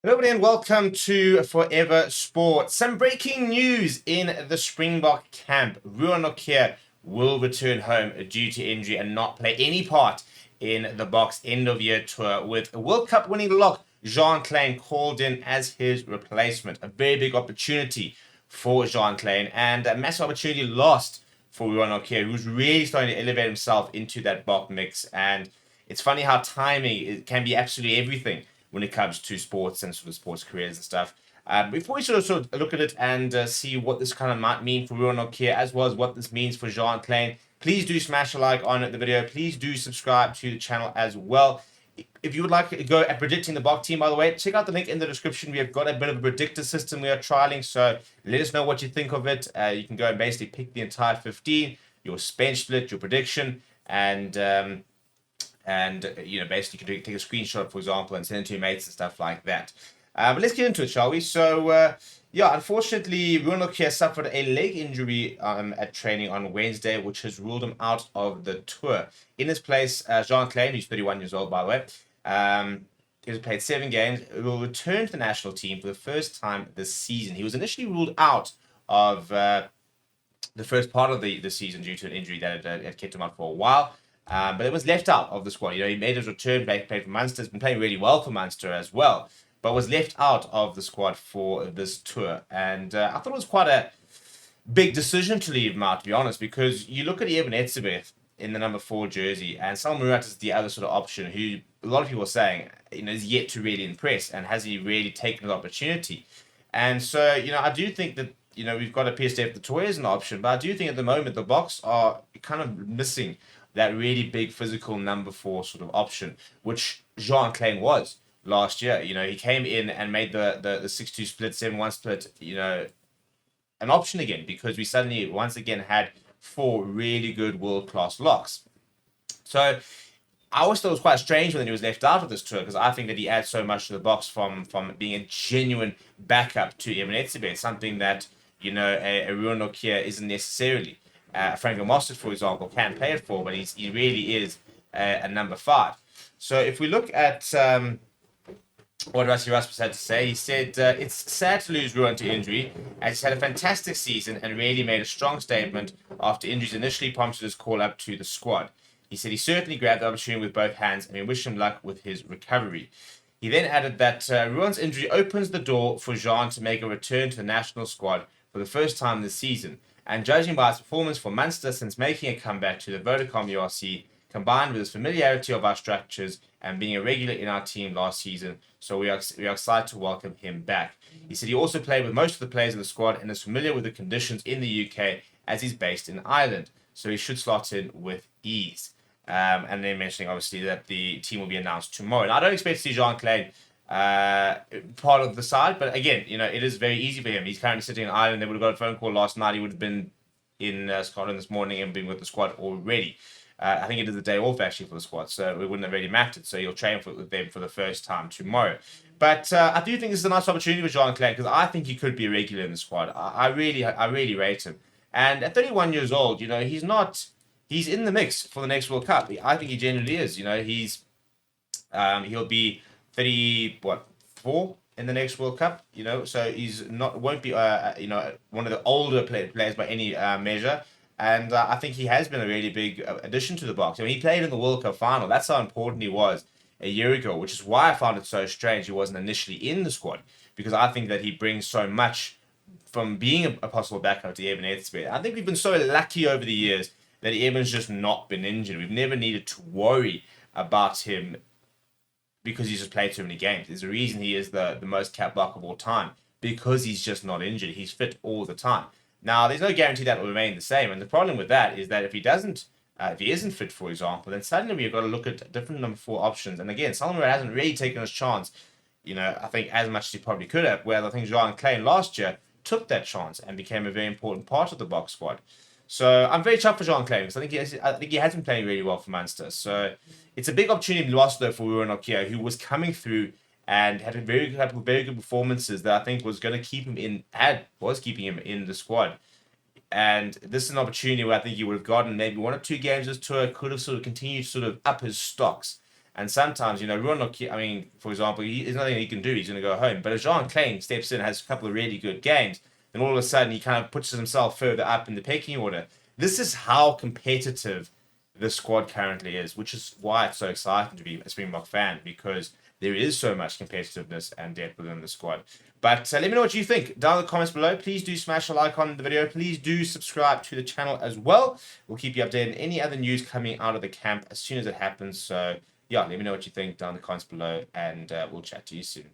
Hello everybody and welcome to Forever Sports. Some breaking news in the Springbok camp. Ruan Nokia will return home due to injury and not play any part in the Boks end of year tour, with a World Cup winning lock Kleyn called in as his replacement. A very big opportunity for Kleyn and a massive opportunity lost for Ruan Nokia, who's really starting to elevate himself into that Bok mix. And it's funny how timing it can be absolutely everything when it comes to sports and sort of sports careers and stuff. Before we sort of look at it and see what this kind of might mean for Ruan Nokia, as well as what this means for Jean Kleyn, please do smash a like on the video. Please do subscribe to the channel as well. If you would like to go at predicting the Bok team, by the way, check out the link in the description. We have got a bit of a predictor system we are trialing, so let us know what you think of it. You can go and basically pick the entire 15, your bench split, your prediction, and basically you can take a screenshot, for example, and send it to your mates and stuff like that. But let's get into it, shall we? So unfortunately, Ruan Nokia suffered a leg injury at training on Wednesday, which has ruled him out of the tour. In his place, Jean Kleyn, who's 31 years old, by the way, he's played 7 games. He will return to the national team for the first time this season. He was initially ruled out of the first part of the season due to an injury that had kept him out for a while. But it was left out of the squad. He made his return, played for Munster. Has been playing really well for Munster as well, but was left out of the squad for this tour. And I thought it was quite a big decision to leave him out, to be honest, because you look at Eben Etzebeth in the number 4 jersey, and Sal Murat is the other sort of option who a lot of people are saying is yet to really impress, and has he really taken the opportunity? And so I do think that we've got a PSF the toy as an option, but I do think at the moment the Boks are kind of missing that really big physical number 4 sort of option, which Jean Kleyn was last year. He came in and made the 6-2 split, 7-1 split, an option again, because we suddenly once again had 4 really good world-class locks. So I always thought it was quite strange when he was left out of this tour, because I think that he adds so much to the Boks from being a genuine backup to Eben Etzebeth, something that a Ruan Nokia isn't necessarily. Franco Mostert, for example, can play it for, but he really is a number 5. So if we look at what Rassi Rasmus had to say, he said, it's sad to lose Ruan to injury, as he's had a fantastic season and really made a strong statement after injuries initially prompted his call up to the squad. He said he certainly grabbed the opportunity with both hands, and we wish him luck with his recovery. He then added that Ruan's injury opens the door for Jean to make a return to the national squad for the first time this season. And judging by his performance for Munster since making a comeback to the Vodacom URC, combined with his familiarity of our structures and being a regular in our team last season, so we are excited to welcome him back. He said he also played with most of the players in the squad and is familiar with the conditions in the UK, as he's based in Ireland, so he should slot in with ease. And then mentioning obviously that the team will be announced tomorrow. And I don't expect to see Jean Kleyn part of the side, but again, it is very easy for him. He's currently sitting in Ireland. They would have got a phone call last night. He would have been in Scotland this morning and been with the squad already. I think it is the day off actually for the squad, so it wouldn't have really mattered. So he'll train with them for the first time tomorrow. But I do think this is a nice opportunity for Jean Kleyn, because I think he could be a regular in the squad. I really rate him. And at 31 years old, he's in the mix for the next World Cup. I think he genuinely is. He'll be 34 in the next World Cup. So won't be one of the older players by any measure. And I think he has been a really big addition to the Boks. He played in the World Cup final. That's how important he was a year ago, which is why I found it so strange he wasn't initially in the squad, because I think that he brings so much from being a possible backup to Eben Etzebeth. I think we've been so lucky over the years that Eben's just not been injured. We've never needed to worry about him because he's just played so many games. There's a reason he is the most capped lock of all time, because he's just not injured. He's fit all the time. Now, there's no guarantee that will remain the same, and the problem with that is that if he isn't fit, for example, then suddenly we've got to look at different number 4 options. And again, Solomon hasn't really taken his chance, I think as much as he probably could have, where I think Jean Kleyn last year took that chance and became a very important part of the Boks squad. So I'm very chuffed for Jean Kleyn, because I think he has been playing really well for Munster. So it's a big opportunity lost though for Ruan Nokia, who was coming through and had very good performances that I think was going to keeping him in the squad. And this is an opportunity where I think he would have gotten maybe 1 or 2 games this tour, could have sort of continued to sort of up his stocks. And sometimes, I mean, for example, there's nothing he can do. He's going to go home. But if Jean Kleyn steps in, has a couple of really good games, then all of a sudden he kind of puts himself further up in the pecking order. This is how competitive this squad currently is, which is why it's so exciting to be a Springbok fan, because there is so much competitiveness and depth within the squad. But let me know what you think down in the comments below. Please do smash a like on the video. Please do subscribe to the channel as well. We'll keep you updated on any other news coming out of the camp as soon as it happens. So, yeah, let me know what you think down in the comments below, and we'll chat to you soon.